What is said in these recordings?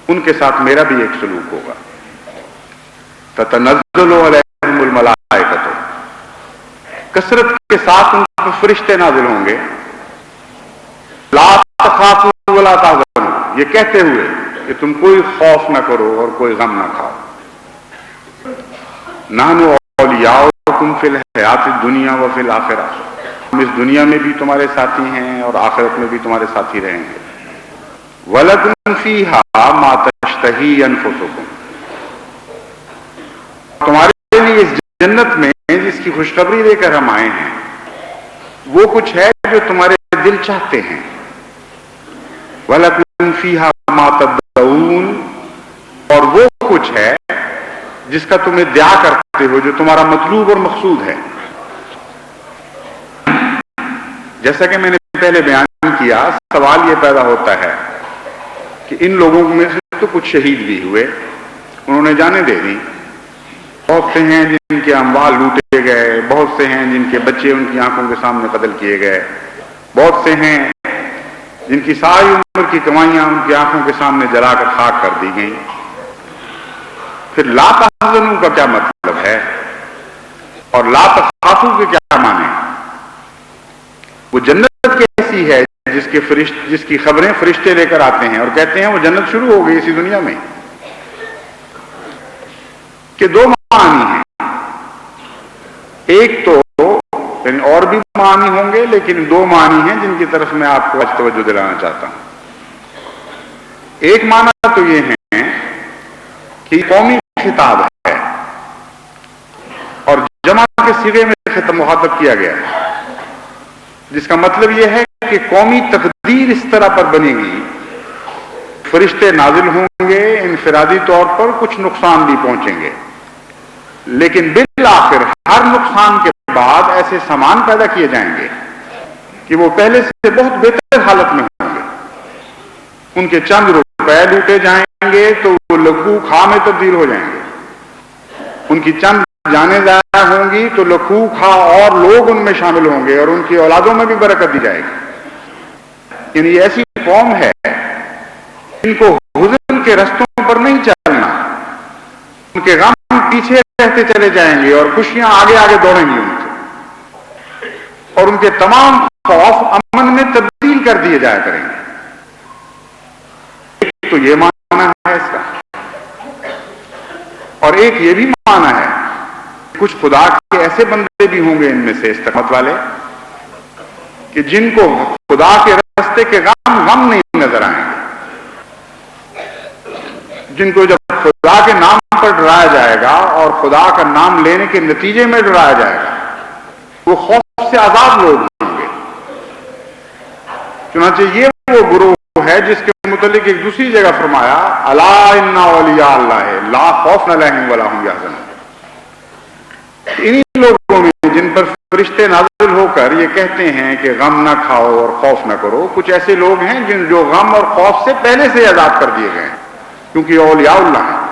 ان کے ساتھ میرا بھی ایک سلوک ہوگا. تتنزل علیہم الملائکۃ، کثرت کے ساتھ ان پر فرشتے نازل ہوں گے. لا تخافوا ولا تحزنوا، یہ کہتے ہوئے کہ تم کوئی خوف نہ کرو اور کوئی غم نہ کھاؤ. نحن اولیاؤکم فی الحیات الدنیا وفی الآخرہ، ہم اس دنیا میں بھی تمہارے ساتھی ہیں اور آخرت میں بھی تمہارے ساتھی رہیں گے. وَلَكُمْ فِيهَا مَا تَشْتَهِي أَنفُسُكُمْ، تمہارے لیے اس جنت میں جس کی خوشخبری لے کر ہم آئے ہیں وہ کچھ ہے جو تمہارے دل چاہتے ہیں. وَلَكُمْ فِيهَا مَا تَدْعُونَ، اور وہ کچھ ہے جس کا تمہیں دعا کرتے ہو، جو تمہارا مطلوب اور مقصود ہے. جیسا کہ میں نے پہلے بیان کیا، سوال یہ پیدا ہوتا ہے کہ ان لوگوں میں سے تو کچھ شہید بھی ہوئے، انہوں نے جانیں دے دی. بہت سے ہیں جن کے اموال لوٹے گئے، بہت سے ہیں جن کے بچے ان کی آنکھوں کے سامنے قتل کیے گئے، بہت سے ہیں جن کی ساری عمر کی کمائیاں ان کی آنکھوں کے سامنے جلا کر خاک کر دی گئیں. پھر لا تحزنوا کا کیا مطلب ہے اور لا تخافوا کے کیا معنی؟ وہ جنت کیسی ہے جس کی خبریں فرشتے لے کر آتے ہیں اور کہتے ہیں وہ جنت شروع ہو گئی اسی دنیا میں. کہ دو معنی ہیں، ایک تو یعنی اور بھی معنی ہوں گے لیکن دو معنی ہیں جن کی طرف میں آپ کو آج توجہ دلانا چاہتا ہوں. ایک معنی تو یہ ہے کہ قومی خطاب ہے اور جمع کے صیغے میں مخاطب کیا گیا ہے، جس کا مطلب یہ ہے کہ قومی تقدیر اس طرح پر بنے گی، فرشتے نازل ہوں گے، انفرادی طور پر کچھ نقصان بھی پہنچیں گے، لیکن بالآخر ہر نقصان کے بعد ایسے سامان پیدا کیے جائیں گے کہ وہ پہلے سے بہت بہتر حالت میں ہوں گے. ان کے چند روپے لوٹے جائیں گے تو وہ لکھو کھا میں تبدیل ہو جائیں گے، ان کی چند جانیں ضائع ہوں گی تو لکھو کھا اور لوگ ان میں شامل ہوں گے اور ان کی اولادوں میں بھی برکت دی جائے گی. یعنی یہ ایسی قوم ہے ان کو حزن کے رستوں پر نہیں چلنا، ان کے غم پیچھے رہتے چلے جائیں گے اور خوشیاں آگے آگے دوڑیں گی ان سے، اور ان کے تمام خوف امن میں تبدیل کر دیے جایا کریں گے. ایک تو یہ معنی ہے اس کا، اور ایک یہ بھی معنی ہے کچھ خدا کے ایسے بندے بھی ہوں گے ان میں سے استقامت والے کہ جن کو خدا کے راستے کے غم نہیں نظر آئیں گے، جن کو جب خدا کے نام پر ڈرایا جائے گا اور خدا کا نام لینے کے نتیجے میں ڈرایا جائے گا وہ خوف سے آزاد لوگ ہوں گے. چنانچہ یہ وہ گروہ ہے جس کے متعلق ایک دوسری جگہ فرمایا الا ان اولیاء اللہ لا خوف علیہم ولا هم يحزنون. انہی لوگوں میں جن پر فرشتے نازل ہو کر یہ کہتے ہیں کہ غم نہ کھاؤ اور خوف نہ کرو، کچھ ایسے لوگ ہیں جو غم اور خوف سے پہلے سے آزاد کر دیے گئے ہیں کیونکہ اولیاء اللہ ہیں.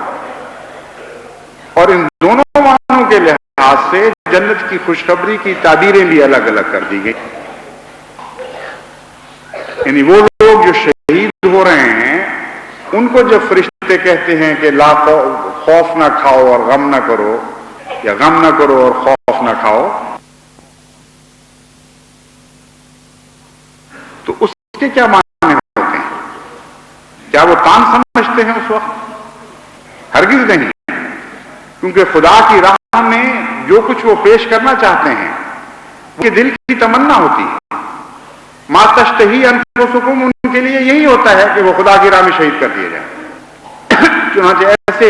اور ان دونوں معنوں کے لحاظ سے جنت کی خوشخبری کی تعبیریں بھی الگ الگ کر دی گئی. یعنی وہ لوگ جو شہید ہو رہے ہیں ان کو جب فرشتے کہتے ہیں کہ لا خوف نہ کھاؤ اور غم نہ کرو، یا غم نہ کرو اور خوف نہ کھاؤ، تو اس کے کیا معنی ہوتے ہیں؟ کیا وہ تان سمجھتے ہیں اس وقت؟ ہرگز نہیں، کیونکہ خدا کی راہ میں جو کچھ وہ پیش کرنا چاہتے ہیں وہ کے دل کی تمنا ہوتی ہے. ما تشتہی انفسکم، ان کے لیے یہی ہوتا ہے کہ وہ خدا کی راہ میں شہید کر دیے جائیں. چنانچہ ایسے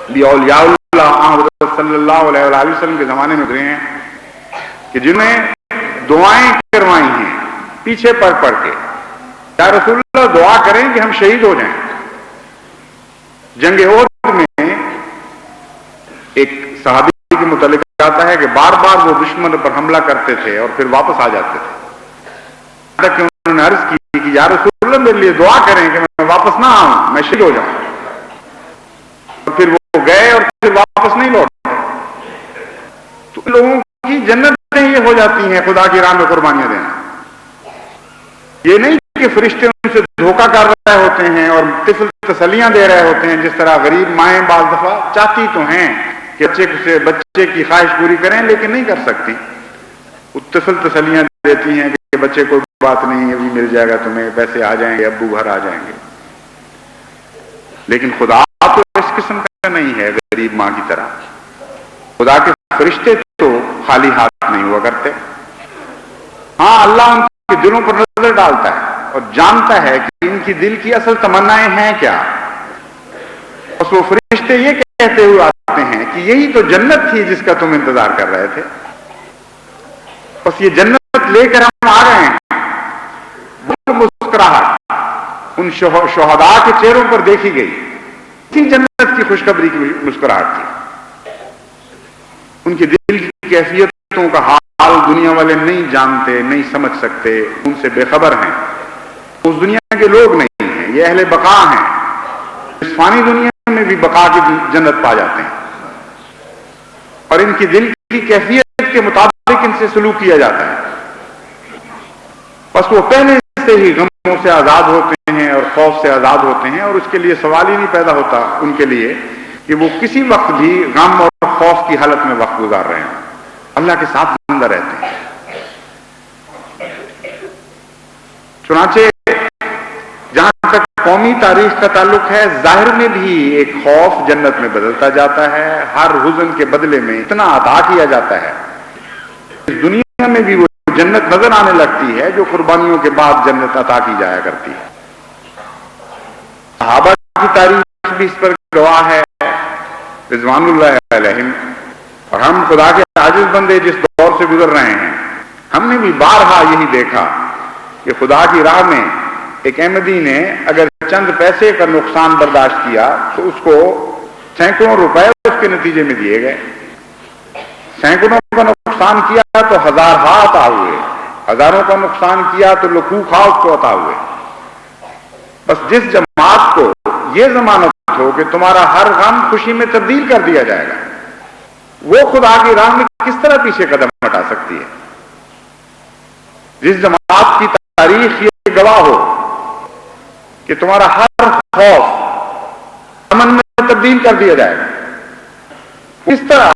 بھی اولیاء اللہ حضرت صلی اللہ علیہ وآلہ وسلم کے زمانے میں گزرے ہیں کہ جنہیں دعائیں کروائی ہیں پیچھے پڑھ کے، یا رسول اللہ دعا کریں کہ ہم شہید ہو جائیں. جنگ احد میں ایک صحابی کے متعلق آتا ہے کہ بار بار وہ دشمن پر حملہ کرتے تھے اور پھر واپس آ جاتے تھے، تک کہ انہوں نے عرض کی کہ یا رسول اللہ میرے لیے دعا کریں کہ میں واپس نہ آؤں، میں شہید ہو جاؤں. اور پھر وہ گئے اور پھر واپس نہیں لوٹے. تو لوگوں کی جنتیں یہ ہو جاتی ہیں خدا کی راہ میں قربانیاں دینا. یہ نہیں کہ فرشتے ان سے دھوکہ کر رہے ہوتے ہیں اور طفل تسلیاں دے رہے ہوتے ہیں، جس طرح غریب مائیں بعض دفعہ چاہتی تو ہیں کہ بچے کی خواہش پوری کریں لیکن نہیں کر سکتی، متصل تسلیاں دیتی ہیں کہ بچے کوئی بات نہیں، ابھی مل جائے گا تمہیں، پیسے آ جائیں گے، ابو گھر آ جائیں گے. لیکن خدا تو اس قسم کا نہیں ہے غریب ماں کی طرح. خدا کے فرشتے تو خالی ہاتھ نہیں ہوا کرتے. ہاں اللہ ان کے دلوں پر نظر ڈالتا ہے اور جانتا ہے کہ ان کی دل کی اصل تمنائیں ہیں کیا. بس وہ فرشتے یہ کہتے ہوئے آتے ہیں کہ یہی تو جنت تھی جس کا تم انتظار کر رہے تھے. بس یہ جنت لے کر ہم آ گئے ہیں. وہ مسکراہٹ ان شہداء کے چہروں پر دیکھی گئی، اسی جنت کی خوشخبری کی مسکراہٹ تھی. ان کے دل کی کیفیتوں کا حال دنیا والے نہیں جانتے، نہیں سمجھ سکتے، ان سے بے خبر ہیں. اس دنیا کے لوگ نہیں ہیں، یہ اہل بقا ہیں. اس فانی دنیا میں بھی بقا کی جنت پا جاتے ہیں اور ان کی دل کی کیفیت کے مطابق ان سے سلوک کیا جاتا ہے. بس وہ پہلے سے ہی غموں سے آزاد ہوتے ہیں اور خوف سے آزاد ہوتے ہیں، اور اس کے لیے سوال ہی نہیں پیدا ہوتا ان کے لیے کہ وہ کسی وقت بھی غم اور خوف کی حالت میں وقت گزار رہے ہیں. اللہ کے ساتھ زندہ رہتے ہیں. چنانچہ جہاں تک قومی تاریخ کا تعلق ہے، ظاہر میں بھی ایک خوف جنت میں بدلتا جاتا ہے. ہر حزن کے بدلے میں اتنا عطا کیا جاتا ہے. اس دنیا میں بھی وہ جنت نظر آنے لگتی ہے جو قربانیوں کے بعد جنت عطا کی جایا کرتی ہے. صحابہ کی تاریخ بھی اس پر گواہ ہے رضوان اللہ علیہم. اور ہم خدا کے عاجز بندے جس دور سے گزر رہے ہیں، ہم نے بھی بارہا یہی دیکھا کہ خدا کی راہ میں ایک احمدی نے اگر چند پیسے کا نقصان برداشت کیا تو اس کو سینکڑوں روپے اس کے نتیجے میں دیے گئے. سینکڑوں کا نقصان کیا تو ہزارہا عطا ہوئے، ہزاروں کا نقصان کیا تو لکھوکھا اس کو عطا ہوئے. بس جس جماعت کو یہ ضمانت ہو کہ تمہارا ہر غم خوشی میں تبدیل کر دیا جائے گا، وہ خدا کی راہ میں کس طرح پیچھے قدم ہٹا سکتی ہے؟ جس جماعت کی تاریخ یہ گواہ ہو کہ تمہارا ہر خوف امن میں تبدیل کر دیا جائے گا، کس طرح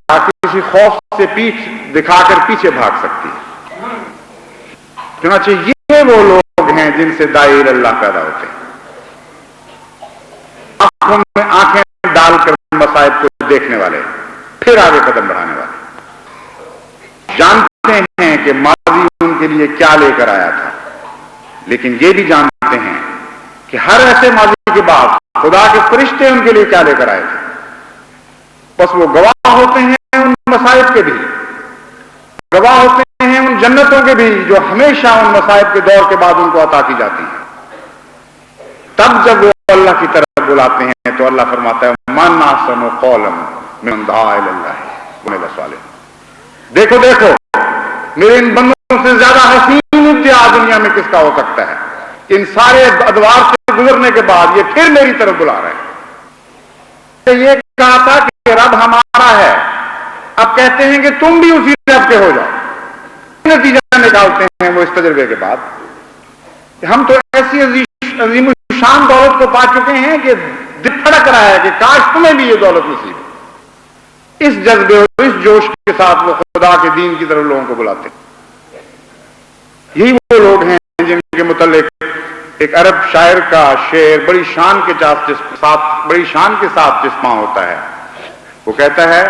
کسی خوف سے پیٹھ دکھا کر پیچھے بھاگ سکتی ہے؟ چنانچہ یہ وہ لوگ ہیں جن سے داعی اللہ پیدا ہوتے ہیں، آنکھوں میں آنکھیں ڈال کر مصائب کو دیکھنے والے، پھر آگے قدم بڑھانے والے. جانتے ہیں کہ ماضی ان کے لیے کیا لے کر آیا تھا، لیکن یہ بھی جانتے ہیں کہ ہر ایسے ماضی کے بعد خدا کے فرشتے ان کے لیے کیا لے کر آئے تھے. بس وہ گواہ ہوتے ہیں ان مصائب کے بھی، گواہ ہوتے ہیں ان جنتوں کے بھی جو ہمیشہ ان مصائب کے دور کے بعد ان کو عطا کی جاتی ہیں. تب جب وہ اللہ کی طرف بلاتے ہیں تو اللہ فرماتا ہے من احسن قولا ممن دعا الی اللہ وعمل صالحا. دیکھو دیکھو میرے ان بندوں سے زیادہ حسین ادعا دنیا میں کس کا ہو سکتا ہے. ان سارے ادوار سے گزرنے کے بعد یہ پھر میری طرف بلا رہے ہیں. یہ کہا تھا کہ رب ہمارا ہے، اب کہتے ہیں کہ تم بھی اسی رب کے ہو جاؤ. نتیجہ نکالتے ہیں وہ اس تجربے کے بعد کہ ہم تو ایسی عظیم شان دولت کو پا چکے ہیں کہ دل پھڑک رہا ہے کہ کاش تمہیں بھی یہ دولت نصیب ہو. اس جذبے اور اس جوش کے ساتھ وہ خدا کے دین کی طرف لوگوں کو بلاتے ہیں. یہی وہ لوگ ہیں جن کے متعلق ایک عرب شاعر کا شعر بڑی شان کے ساتھ چسپاں ہوتا ہے. وہ کہتا ہے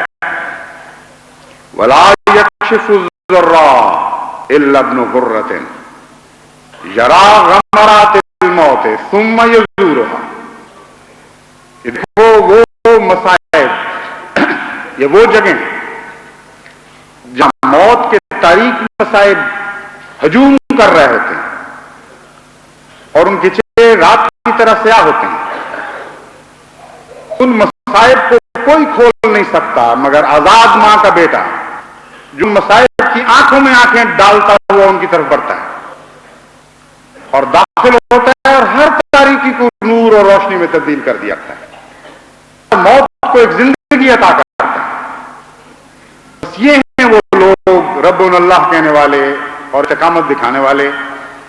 وَلَا يَكْشِفُ الذُّرَّ إِلَّا ابْنُ غُرَّةٍ يَرَى غَمَرَاتِ الْمَوْتِ ثُمَّ يَزُورُهَا. وہ مصائب، یہ وہ جگہیں جہاں موت کے تاریک مصائب ہجوم کر رہے ہوتے ہیں اور ان کے چہرے رات کی طرح سیاہ ہوتے ہیں. ان مصائب کو کوئی کھول نہیں سکتا مگر آزاد ماں کا بیٹا، جو مصائب کی آنکھوں میں آنکھیں ڈالتا ہوا ان کی طرف بڑھتا ہے اور داخل ہوتا ہے اور ہر تاریکی کو نور اور روشنی میں تبدیل کر دیا جاتا ہے. موت کو ایک زندگی عطا کرتا ہے. بس یہ ہیں وہ لوگ رب اللہ کہنے والے اور استقامت دکھانے والے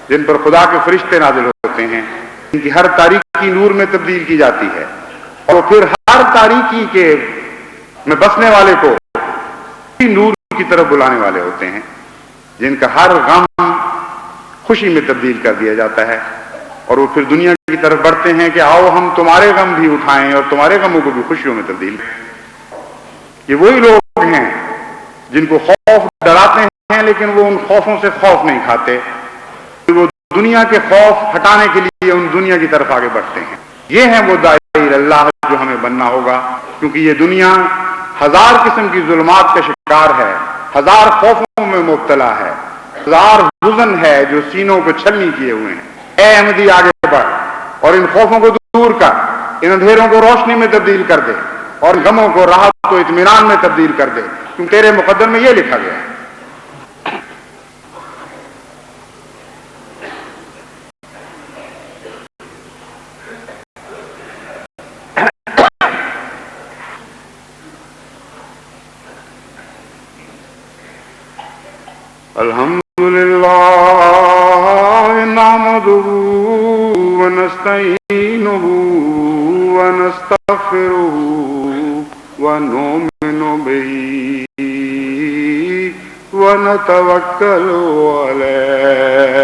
جن پر خدا کے فرشتے نازل ہوتے ہیں. کی ہر تاریکی نور میں تبدیل کی جاتی ہے، اور پھر ہر تاریکی کے میں بسنے والے کو نور کی طرف بلانے والے ہوتے ہیں، جن کا ہر غم خوشی میں تبدیل کر دیا جاتا ہے، اور وہ پھر دنیا کی طرف بڑھتے ہیں کہ آؤ ہم تمہارے غم بھی اٹھائیں اور تمہارے غموں کو بھی خوشیوں میں تبدیل کریں۔ یہ وہی لوگ ہیں جن کو خوف ڈراتے ہیں، لیکن وہ ان خوفوں سے خوف نہیں کھاتے، وہ دنیا کے خوف ہٹانے کے لیے ان دنیا کی طرف آگے بڑھتے ہیں۔ یہ ہیں وہ داعی اللہ جو ہمیں بننا ہوگا، کیونکہ یہ دنیا ہزار قسم کی ظلمات کا شکار ہے، ہزار خوفوں میں مبتلا ہے، ہزار حزن ہے جو سینوں کو چھلنی کیے ہوئے ہیں۔ اے احمدی آگے بڑھ اور ان خوفوں کو دور کر، ان اندھیروں کو روشنی میں تبدیل کر دے، اور غموں کو راحت و اطمینان میں تبدیل کر دے، کیونکہ تیرے مقدر میں یہ لکھا گیا ہے۔ الحمدللہ نحمدہ ونستعینہ ونستغفرہ ونؤمن بہ ونتوکل علیہ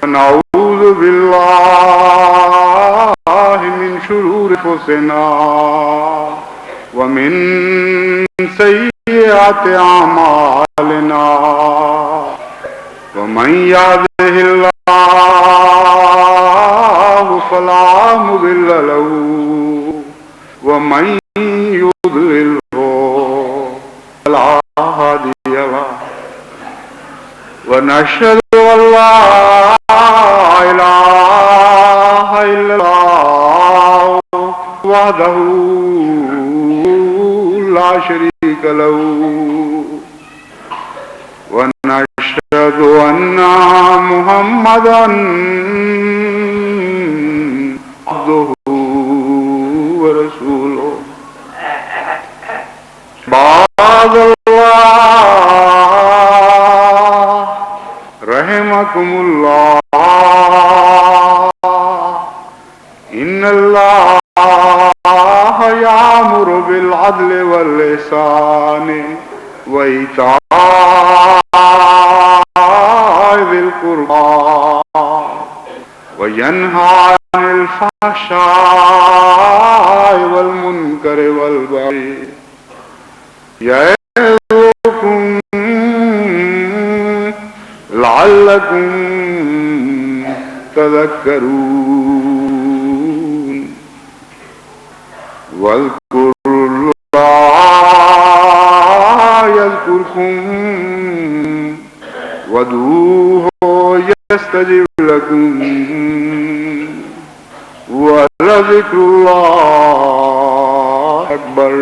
ونعوذ باللہ من شرور انفسنا ومن سیئات اعمالنا ومن يهده الله فلا مضل له ومن يضلله فلا هادي له ونشهد أن لا إله إلا الله وحده لا شريك له ونشهد أن محمدا عبده ورسوله عباد الله رحمكم الله إن الله يأمر بالعدل والإحسان وإيتاء ذي القربى وينهى عن الفحشاء والمنكر والبغي يعظكم لعلكم تذكرون واذكروا الله يذكركم وادعوه يستجب لكم ولذكر الله أكبر